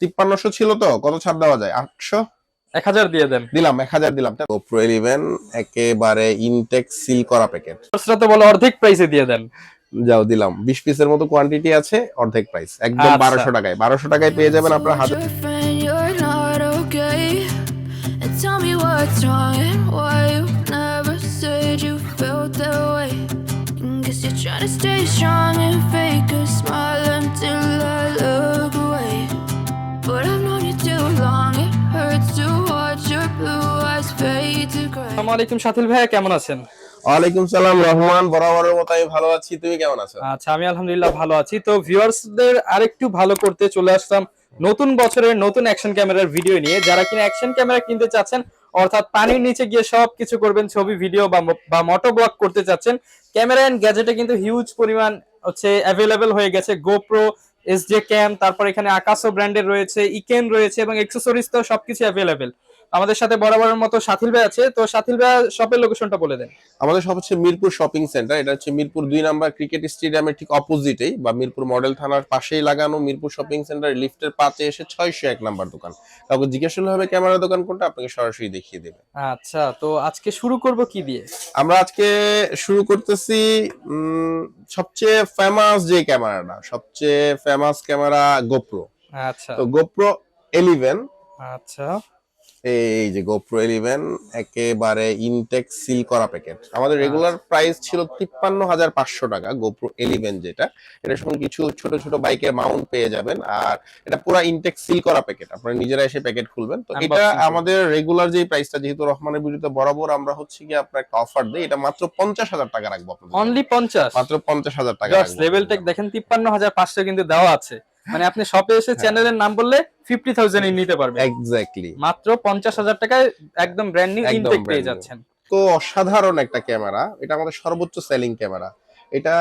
5300 ছিল তো, কত ছাড় দেওয়া যায়? 800? 1000 দিয়ে দেন। দিলাম, 1000 দিলাম। GoPro 11 একেবারে ইনটেক সিল করা প্যাকেট। খুচরা তো বলে অর্ধেক প্রাইসে দিয়ে দেন। যাও দিলাম, 20 পিসের মতো কোয়ান্টিটি আছে, অর্ধেক প্রাইস, একদম আচ্ছা 1200 টাকায়। 1200 টাকায় পেয়ে যাবেন আপনারা হাজার। Tell me what's wrong and why you never said you felt that way. Guess you're trying to stay strong and fake a smile until I look away. But I've known you too long, it hurts to watch your blue eyes fade to gray. আসসালামু আলাইকুম শাথিল ভাইয়া, কেমন আছেন? ওয়ালাইকুম সালাম রহমান, বরাবরের মতো আমি ভালো আছি, তুমি কেমন আছো? আচ্ছা, আমি আলহামদুলিল্লাহ ভালো আছি। তো ভিউয়ার্সদের আরেকটু ভালো করতে চলে আসলাম নতুন বছরের নতুন অ্যাকশন ক্যামেরার ভিডিও নিয়ে। যারা কিনা অ্যাকশন ক্যামেরা কিনতে চাচ্ছেন, অর্থাৎ পানির নিচে গিয়ে সবকিছু করবেন, ছবি ভিডিও বা মোটো ব্লগ করতে চাচ্ছেন, ক্যামেরা এন্ড গ্যাজেটে কিন্তু হিউজ পরিমাণ অ্যাভেলেবেল হয়ে গেছে। গোপ্রো, Sjcam, তারপর এখানে আকাসো ব্র্যান্ডের রয়েছে, ইকেন রয়েছে এবং অ্যাকসেসরিজ তো সবকিছু অ্যাভেলেবেল। আমাদের সাথে বরাবরের মতো শাথিল ভাই আছে। তো শাথিল ভাই শপের লোকেশনটা বলে দেন। আমাদের সব হচ্ছে মিরপুর শপিং সেন্টার। এটা হচ্ছে মিরপুর 2 নাম্বার ক্রিকেট স্টেডিয়ামের ঠিক অপোজিটেই, বা মিরপুর মডেল থানার পাশেই লাগানো মিরপুর শপিং সেন্টার লিফটের 5 এসে 601 নাম্বার দোকান। কাউকে জিজ্ঞেস করলে হবে ক্যামেরা দোকান কোনটা, আপনাকে সরাসরি দেখিয়ে দেবে। আচ্ছা, তো আজকে শুরু করব কি দিয়ে? আমরা আজকে শুরু করতেছি সবচেয়ে ফেমাস যে ক্যামেরাটা, সবচেয়ে ফেমাস ক্যামেরা গোপ্রো। আচ্ছা তো গোপ্রো 11। আচ্ছা এই যে GoPro 11 একেবারে ইনটেক সিল করা প্যাকেট। আমাদের রেগুলার প্রাইস ছিল 53,500 টাকা GoPro 11, যেটা এটার সঙ্গে কিছু ছোট ছোট বাইকের মাউন্ট পেয়ে যাবেন, আর এটা পুরো ইনটেক সিল করা প্যাকেট। আপনারা নিজেরা এসে প্যাকেট খুলবেন। তো এটা আমাদের রেগুলার যে প্রাইসটা, যেহেতু রহমানের ভিডিওতে বরাবর আমরা হচ্ছে কি আপনার একটা অফার দেই, এটা মাত্র 50,000 টাকা রাখবো আপনাদের। অনলি 50? মাত্র 50,000 টাকা রাখবো। লেভেল টেক দেখেন 53,500 কিন্তু দেওয়া আছে। মানে আপনি শপে এসে চ্যানেলের নাম বললে 50,000 এ নিতে পারবেন। এক্স্যাক্টলি মাত্র 50,000 টাকায় একদম ব্র্যান্ড নিউ ইনটেক পেয়ে যাচ্ছেন। তো অসাধারণ একটা ক্যামেরা, এটা আমাদের সর্বোচ্চ সেলিং ক্যামেরা। এটা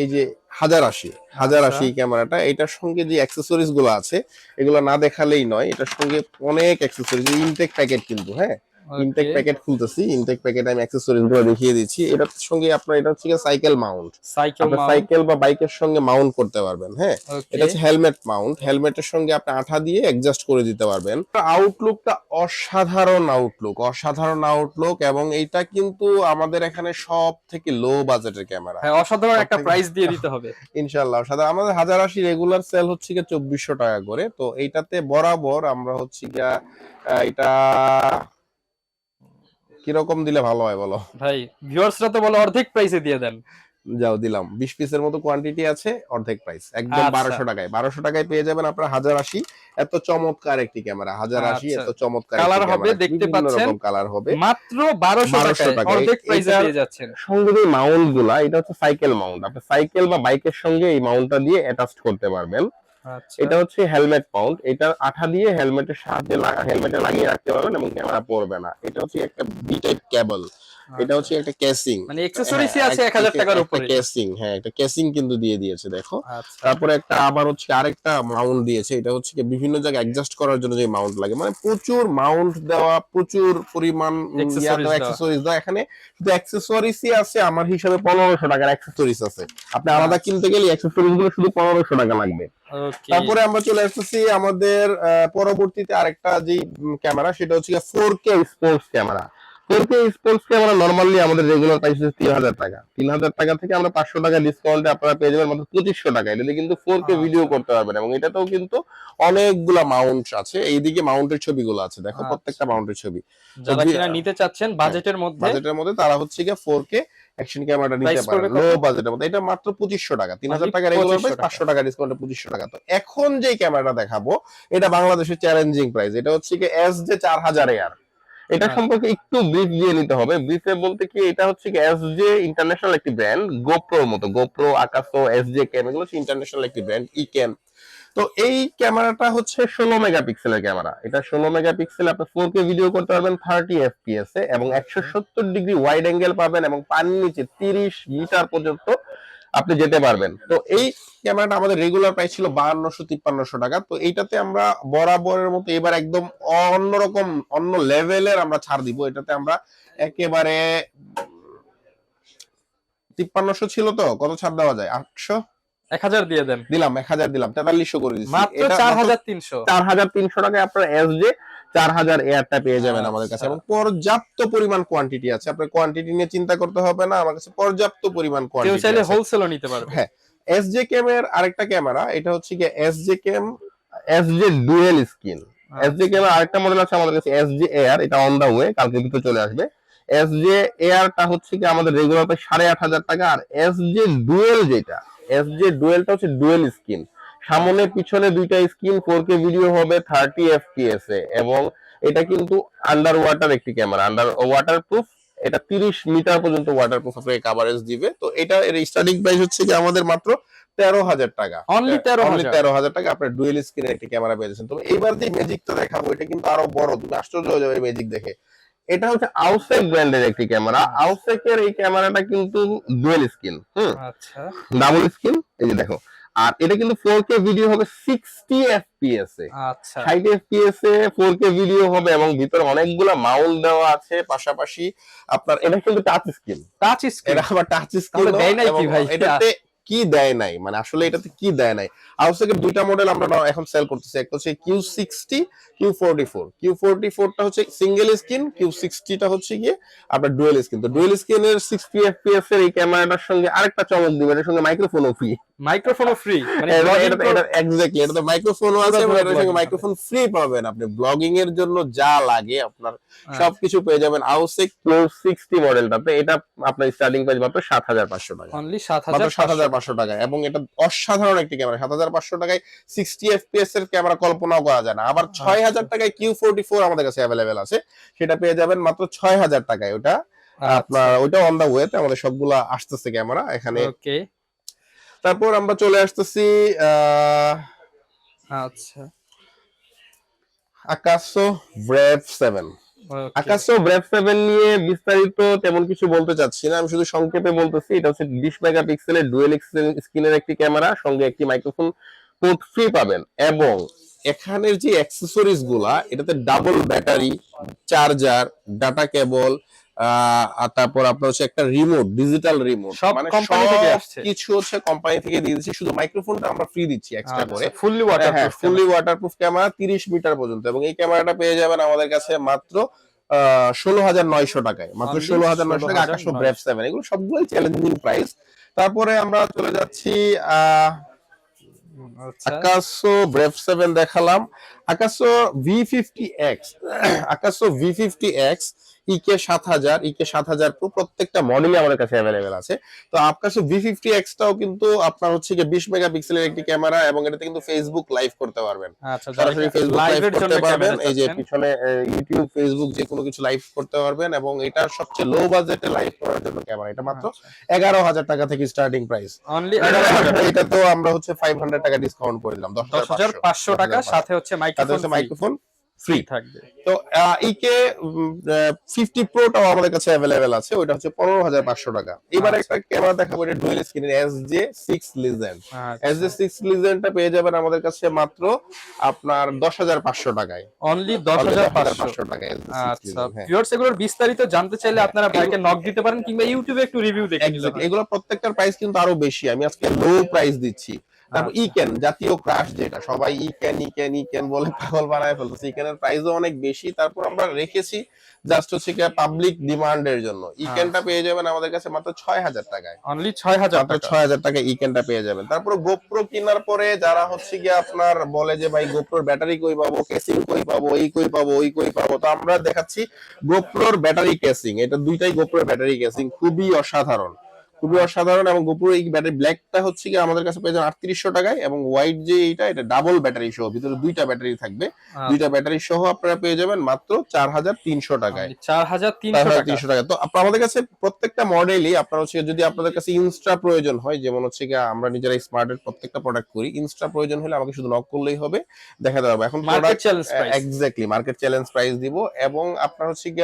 এই যে 1080 ক্যামেরাটা, এটার সঙ্গে যে অ্যাকসেসরিজ গুলো আছে এগুলো না দেখালেই নয়। এটার সঙ্গে অনেক অ্যাকসেসরিজ, ইনটেক প্যাকেট কিন্তু, হ্যাঁ ইনটেক প্যাকেট খুলতেছি, ইনটেক প্যাকেট আমি অ্যাকসেসরিজ গুলো দেখিয়ে দিচ্ছি। এটার সঙ্গে আপনার এটা হচ্ছে সাইকেল মাউন্ট, সাইকেল বা বাইকের সঙ্গে মাউন্ট করতে পারবেন। হ্যাঁ, এটা হচ্ছে হেলমেট মাউন্ট, হেলমেটের সঙ্গে আপনি আঠা দিয়ে অ্যাডজাস্ট করে দিতে পারবেন। আউটলুকটা অসাধারণ আউটলুক, এবং এইটা কিন্তু আমাদের এখানে সব থেকে লো বাজেটের ক্যামেরা। হ্যাঁ, অসাধারণ একটা প্রাইস দিয়ে দিতে হবে ইনশাআল্লাহ। সাধারণ আমাদের 1080 রেগুলার সেল হচ্ছে কি 2400 টাকা করে। তো এইটাতে বরাবর আমরা হচ্ছে গিয়া এটা কিরকম দিলে ভালো হয় বলো ভাই? ভিউয়ার্সরা তো বলে অর্ধেক প্রাইসে দিয়ে দেন। যাও দিলাম, 20 পিসের মতো কোয়ান্টিটি আছে, অর্ধেক প্রাইস, একদম 1200 টাকায়। 1200 টাকায় পেয়ে যাবেন আপনারা 1080। এত চমৎকার একটি ক্যামেরা, 1080 এত চমৎকার কালার হবে, দেখতে পাচ্ছেন, কালার হবে, মাত্র 1200 টাকায় অর্ধেক প্রাইসে পেয়ে যাচ্ছেন। সঙ্গে যে মাউন্ট গুলা, এটা হচ্ছে সাইকেল মাউন্ট, আপনি সাইকেল বা বাইকের সঙ্গে এই মাউন্টটা দিয়ে অ্যাটাচ করতে পারবেন। এটা হচ্ছে হেলমেট মাউন্ট, এটা আঠা দিয়ে হেলমেটের সাহায্যে হেলমেটে লাগিয়ে রাখতে পারবেন এবং ক্যামেরা পড়বে না। এটা হচ্ছে একটা বি টাইপ কেবল, এটা হচ্ছে একটা কেসিং, মানে অ্যাকসেসরিজই আছে 1000 টাকার উপরে। কেসিং, হ্যাঁ একটা কেসিং কিন্তু দিয়ে দিয়েছে দেখো। তারপরে একটা আবার হচ্ছে আরেকটা মাউন্ট দিয়েছে, এটা হচ্ছে বিভিন্ন জায়গায় অ্যাডজাস্ট করার জন্য যে মাউন্ট লাগে, মানে প্রচুর মাউন্ট দেওয়া, প্রচুর পরিমাণ অ্যাকসেসরিজ দেওয়া। এখানে শুধু অ্যাকসেসরিজই আছে আমার হিসাবে 1500 টাকার অ্যাকসেসরিজ আছে। আপনি আলাদা কিনতে গেলে অ্যাকসেসরিজ গুলো শুধু 1500 টাকা লাগবে। তারপরে আমরা চলে আসতেছি আমাদের পরবর্তীতে আরেকটা যে ক্যামেরা, সেটা হচ্ছে 4K sports camera. 4K sports camera normally আমাদের রেগুলার প্রাইস হচ্ছে 3000 টাকা। 3000 টাকা থেকে আমরা 500 টাকা ডিসকাউন্টে আপনারা পেয়ে যাবেন মাত্র 2500 টাকা। এটাতে কিন্তু 4K ভিডিও করতে পারবেন, এবং এটাতেও কিন্তু অনেকগুলা মাউন্ট আছে। এইদিকে মাউন্টের ছবিগুলো আছে দেখো, প্রত্যেকটা মাউন্টের ছবি। যারা কিনা নিতে চাচ্ছেন বাজেটের মধ্যে তারা হচ্ছে 4K অ্যাকশন ক্যামেরাটা নিতে পারেন লো বাজেটের মধ্যে। এটা মাত্র 2500 টাকা, 3000 টাকা রেগুলার প্রাইস, 500 টাকা ডিসকাউন্টে 2500 টাকা। তো এখন যে ক্যামেরাটা দেখাবো এটা বাংলাদেশের চ্যালেঞ্জিং প্রাইস, এটা হচ্ছে কি SJ4000AR। এটা সম্পর্কে একটু ব্রিফ দিয়ে নিতে হবে। ব্রিফে বলতে কি, এটা হচ্ছে কি এসজে ইন্টারন্যাশনাল একটি ব্র্যান্ড, গোপ্রোর মতো, গোপ্রো, আকাসো, Sjcam এগুলো হচ্ছে ইন্টারন্যাশনাল একটি ব্র্যান্ড, ইকেন। তো এই ক্যামেরাটা হচ্ছে 16 মেগাপিক্সেলের ক্যামেরা। এটা 16 মেগাপিক্সেল, আপনি 4K ভিডিও করতে পারবেন 30 FPS এ, এবং 170 ডিগ্রি ওয়াইড অ্যাঙ্গেল পাবেন, এবং পানির নিচে 30 মিটার পর্যন্ত আপনি যেতে পারবেন। তো এই ক্যামেরাটা আমাদের রেগুলার প্রাইস ছিল 5200-5300 টাকা। তো এইটাতে আমরা বরাবরের মতো এবার একদম অন্যরকম, অন্য লেভেলের আমরা ছাড় দিব। এটাতে আমরা একেবারে 5300 ছিল তো, কত ছাড় দেওয়া যায়? 800? 1000 দিয়ে দেন। দিলাম 1000 দিলাম, 4300 করে দিচ্ছি। মাত্র এটা 4300 টাকায় আপনার এসজে 4000 এয়ারটা পেয়ে যাবেন আমাদের কাছে, আচ্ছা। এবং পর্যাপ্ত পরিমাণ কোয়ান্টিটি আছে। আপনার কোয়ান্টিটি নিয়ে চিন্তা করতে হবে না, আমার কাছে পর্যাপ্ত পরিমাণ কেউ কোয়ান্টিটি চাইলে আছে। হোলসেলও নিতে পারবে। হ্যাঁ, Sjcam এর আরেকটা ক্যামেরা, এটা হচ্ছে কি Sjcam SJ dual screen. Sjcam এর আরেকটা মডেল আছে আমাদের কাছে, এসজে এয়ার, এটা অন দা ওয়ে, কালকে ভিতরে চলে আসবে। এসজে এয়ারটা হচ্ছে কি আমাদের রেগুলার প্রাইস 8500 টাকা, আর এসজে ডুয়েল যেটা, এসজে ডুয়েলটা হচ্ছে ডুয়েল স্ক্রিন, সামনে পিছনে দুইটা স্ক্রিন, 4K ভিডিও হবে 30 fps এ, এবং এটা কিন্তু আন্ডার ওয়াটার একটি ক্যামেরা, আন্ডার ওয়াটার প্রুফ। এটা 30 মিটার পর্যন্ত ওয়াটারপ্রুফ আপনাকে কভারেজ দিবে। তো এটা এর স্টার্টিং প্রাইস হচ্ছে কি আমাদের মাত্র 13000 টাকা, অনলি 13000 টাকা আপনার ডুয়েল স্ক্রিনের একটি ক্যামেরা পেয়ে যাচ্ছেন। তো এইবার যে ম্যাজিকটা দেখাবো, এটা কিন্তু আরো বড়, তুমি আশ্চর্য হয়ে যাবে ম্যাজিক দেখে। এটা হচ্ছে আউসেক ব্র্যান্ডের একটি ক্যামেরা। আউসেকের এই ক্যামেরাটা কিন্তু ডুয়েল স্ক্রিন, আচ্ছা ডাবল স্ক্রিন, এই যে দেখো। আর এটা কিন্তু 4K ভিডিও হবে 60 fps এ, আচ্ছা 60 fps এ 4K ভিডিও হবে, এবং ভিতরে অনেকগুলো মাউন্ট দেওয়া আছে। পাশাপাশি আপনার এটা কিন্তু টাচ স্ক্রিন, স্ক্রিন এটা আবার টাচ স্ক্রিন, দেয় নাই কি ভাই? এটাতে কি দেয় নাই, মানে আসলে এটাতে কি দেয় নাই। আউসেকের দুইটা মডেল আমরা এখন সেল করতেছি, একটা হচ্ছে Q60, Q44। Q44টা হচ্ছে সিঙ্গেল স্ক্রিন, Q60টা হচ্ছে গিয়ে আপনার ডুয়েল স্ক্রিন। তো ডুয়েল স্ক্রিনের 60 fps এর এই ক্যামেরাটার সঙ্গে আরেকটা চমক দিবে, এর সঙ্গে মাইক্রোফোনও ফ্রি। মাইক্রোফোনও ফ্রি, মানে এটা এক্স্যাক্টলি, এটাতে মাইক্রোফোনও আছে, এবং এর সঙ্গে মাইক্রোফোন ফ্রি পাবেন। আপনি ব্লগিং এর জন্য যা লাগে আপনার সবকিছু পেয়ে যাবেন আউসেক Q60 মডেলটাতে। এটা আপনার স্টার্টিং প্রাইস মাত্র 7500 টাকা, অনলি মাত্র 7500 7500 টাকা, এবং এটা অসাধারণ একটি ক্যামেরা। 7500 টাকায় 60 fps এর ক্যামেরা কল্পনাও করা যায় না। আবার 6000 টাকায় Q44 আমাদের কাছে অ্যাভেলেবেল আছে, সেটা পেয়ে যাবেন মাত্র 6000 টাকায়। ওটা আপনার ওইটা অন দা ওয়েতে, আমাদের সবগুলা আসতেছে ক্যামেরা এখানে। ওকে, তারপর আমরা চলে আসতেছি আচ্ছা Akaso Brave 7। Akaso Brave 7 নিয়ে বিস্তারিত তেমন কিছু বলতে চাচ্ছি না, আমি শুধু সংক্ষেপে বলতেছি। এটা হচ্ছে 20 মেগাপিক্সেলের ডুয়েল স্ক্রিনের একটি ক্যামেরা, সঙ্গে একটি মাইক্রোফোন পোর্ট ফ্রি পাবেন, এবং এখানের যে অ্যাক্সেসরিজ গুলা, এটাতে double battery, charger, data cable, আর তারপর আপনার হচ্ছে একটা রিমোট, ডিজিটাল রিমোট, মানে কোম্পানি থেকে আসছে, কিছু হচ্ছে কোম্পানি থেকে দিয়ে দিচ্ছি। শুধু মাইক্রোফোনটা আমরা ফ্রি দিচ্ছি এক্সট্রা করে। Fully waterproof, fully waterproof camera 30 metre পর্যন্ত, এবং এই ক্যামেরাটা পেয়ে যাবেন আমাদের কাছে মাত্র 16900 টাকায়, মাত্র 16900 টাকা Akaso Brave 7। এগুলো সবগুলোই চ্যালেঞ্জিং প্রাইস। তারপরে আমরা চলে যাচ্ছি Akaso Brave 7 দেখালাম। Akaso V50X, Akaso V50X EKEN 7000, EKEN 7000 Pro, প্রত্যেকটা মডেলই আমাদের কাছে अवेलेबल আছে। তো Akaso V50X টাও কিন্তু আপনার হচ্ছে যে 20 মেগাপিক্সেলের একটি ক্যামেরা, এবং এটাতে কিন্তু ফেসবুক লাইভ করতে পারবেন। আচ্ছা, সরাসরি ফেসবুক লাইভ করতে পারবেন, এই যে পিছনে ইউটিউব, ফেসবুক যে কোনো কিছু লাইভ করতে পারবেন, এবং এটা সবচেয়ে লো বাজেটে লাইভ করার জন্য ক্যামেরা। এটা মাত্র 11000 টাকা থেকে স্টার্টিং প্রাইস, অনলি 11000 এটা তো আমরা হচ্ছে 500 টাকা ডিসকাউন্ট করে দিলাম, 10500 টাকা, সাথে হচ্ছে মাইক্রোফোন ফ্রি থাকবে। তো EK 50 Pro টাও আমাদের কাছে अवेलेबल আছে, ওটা হচ্ছে 15500 টাকা। এবার একটা ক্যামেরা দেখাবো, এটা ডুয়াল স্ক্রিনের SJ6 Legend। SJ6 Legendটা পেয়ে যাবেন আমাদের কাছে মাত্র আপনার 10500 টাকায়, অনলি 10500 টাকায়। আচ্ছা ভিউয়ার্স, এগুলোর বিস্তারিত জানতে চাইলে আপনারা ভাইকে নক দিতে পারেন, কিংবা ইউটিউবে একটু রিভিউ দেখে নিতে পারেন। এগুলো প্রত্যেকটার প্রাইস কিন্তু আরো বেশি, আমি আজকে লো প্রাইস দিচ্ছি। তারপর EKEN জাতীয় ক্রাশ, যেটা সবাই EKEN বলে পাগল বানায় ফেলতেছে, EKEN এর প্রাইসও অনেক বেশি। তারপর আমরা রেখেছি জাস্ট হচ্ছে কি পাবলিক ডিমান্ডের জন্য। EKENটা পেয়ে যাবেন আমাদের কাছে মাত্র 6000 টাকায়, অনলি 6000 মাত্র 6000 টাকায় EKENটা পেয়ে যাবেন। তারপর GoPro কেনার পরে যারা হচ্ছে কি আপনার বলে যে ভাই GoProর ব্যাটারি কই পাবো, কেসিং কই পাবো, এই কই পাবো, ওই কই পাবো, তো আমরা দেখাচ্ছি GoProর ব্যাটারি কেসিং। এটা দুইটাই GoProর ব্যাটারি কেসিং, খুবই অসাধারণ, খুবই অসাধারণ। এবং GoPro এই ব্যাটারি ব্ল্যাকটা হচ্ছে কি আমাদের কাছে পেয়ে যাবেন 3800 টাকায়, এবং হোয়াইট যে এটা ডাবল ব্যাটারি সহ, ভিতরে দুইটা ব্যাটারি থাকবে, দুইটা ব্যাটারি সহ আপনারা পেয়ে যাবেন মাত্র 4300 টাকায়, 4300 টাকা। তো আমাদের কাছে প্রত্যেকটা মডেলই আপনার হচ্ছে, যদি আপনাদের কাছে ইনস্টা প্রয়োজন হয়, যেমন হচ্ছে কি আমরা নিজেরা স্মার্টের প্রত্যেকটা প্রোডাক্ট করি, ইনস্টা প্রয়োজন হলে আমাকে শুধু নক করলেই হবে, দেখাতে পারবো। এখন market challenge price, exactly market challenge price দিব। এবং আপনার হচ্ছে কি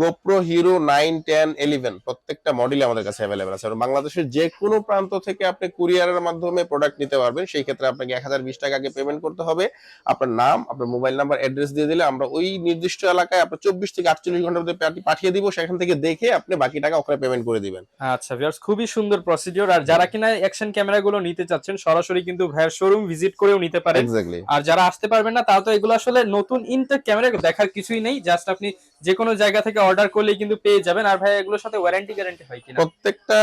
GoPro Hero 9, 10, 11 প্রত্যেকটা মডেলই আমাদের কাছে अवेलेबल আছে। পারবেন। বাংলাদেশের যে কোনো প্রান্ত থেকে আপনি কুরিয়ারের মাধ্যমে প্রোডাক্ট নিতে পারবেন। সেই ক্ষেত্রে আপনাকে 1020 টাকা আগে পেমেন্ট করতে হবে। আপনার নাম, আপনার মোবাইল নাম্বার, অ্যাড্রেস দিয়ে দিলে আমরা ওই নির্দিষ্ট এলাকায় আপনার 24 থেকে 48 ঘন্টার মধ্যে পাঠিয়ে দিব। সেখান থেকে দেখে আপনি বাকি টাকা ওখানে পেমেন্ট করে দিবেন। আচ্ছা ভিউয়ার্স, খুবই সুন্দর প্রসিডিওর। আর যারা কিনা অ্যাকশন ক্যামেরাগুলো নিতে চাচ্ছেন সরাসরি কিন্তু ভাইয়ের শোরুম ভিজিট করেও নিতে পারেন। এক্স্যাক্টলি। আর যারা আসতে পারবেন না তারা তো এগুলো আসলে নতুন ইনটেক ক্যামেরা দেখার কিছুই নেই, জাস্ট আপনি যে কোনো জায়গা থেকে অর্ডার করলেই কিন্তু পেয়ে যাবেন। আর ভাই এগুলোর সাথে ওয়ারেন্টি গ্যারান্টি হয় কিনা? প্রত্যেকটা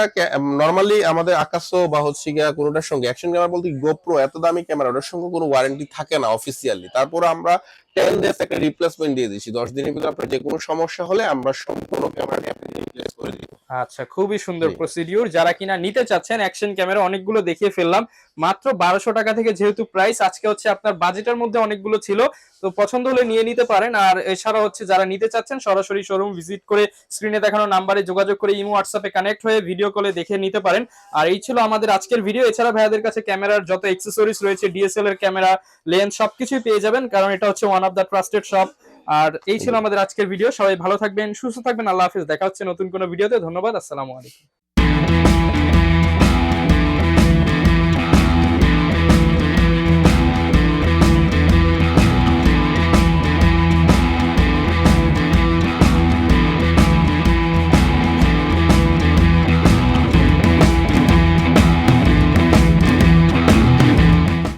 নরমালি আমাদের আকাশো বা হচ্ছে গিয়া কোনোটার সঙ্গে অ্যাকশন ক্যামেরা বলতে গোপ্রো এত দামি ক্যামেরা, ওটার সঙ্গে কোনো ওয়ারেন্টি থাকে না অফিসিয়ালি। তারপর আমরা 10 ডেজ একটা রিপ্লেসমেন্ট দিয়ে দিচ্ছি। 10 দিনের ভিতরে আপনার যে কোনো সমস্যা হলে আমরা সম্পূর্ণ ক্যামেরাটি আপনাকে রিপ্লেস করে দিব। আচ্ছা, খুবই সুন্দর প্রসিডিওর। যারা কিনা নিতে চাচ্ছেন অ্যাকশন ক্যামেরা অনেকগুলো দেখিয়ে ফেললাম মাত্র 1200 টাকা থেকে, যেহেতু প্রাইস আজকে হচ্ছে আপনার বাজেটের মধ্যে অনেকগুলো ছিল, তো পছন্দ হলে নিয়ে নিতে পারেন। আর এছাড়া হচ্ছে যারা নিতে চাচ্ছেন সরাসরি শোরুম ভিজিট করে স্ক্রিনে দেখানো নাম্বারে যোগাযোগ করে ইমো হোয়াটসঅ্যাপে কানেক্ট হয়ে ভিডিও কলে দেখে নিতে পারেন। আর এই ছিল আমাদের আজকের ভিডিও। এছাড়া ভাইয়াদের কাছে ক্যামেরার যত অ্যাকসেসরিজ রয়েছে, ডিএসএলআর ক্যামেরা, লেন্স সবকিছুই পেয়ে যাবেন, কারণ এটা হচ্ছে one of the trusted shop. আর এই ছিল আমাদের আজকের ভিডিও। সবাই ভালো থাকবেন, সুস্থ থাকবেন। আল্লাহ হাফেজ। দেখা হচ্ছে নতুন কোনো ভিডিওতে। ধন্যবাদ। আসসালামু আলাইকুম।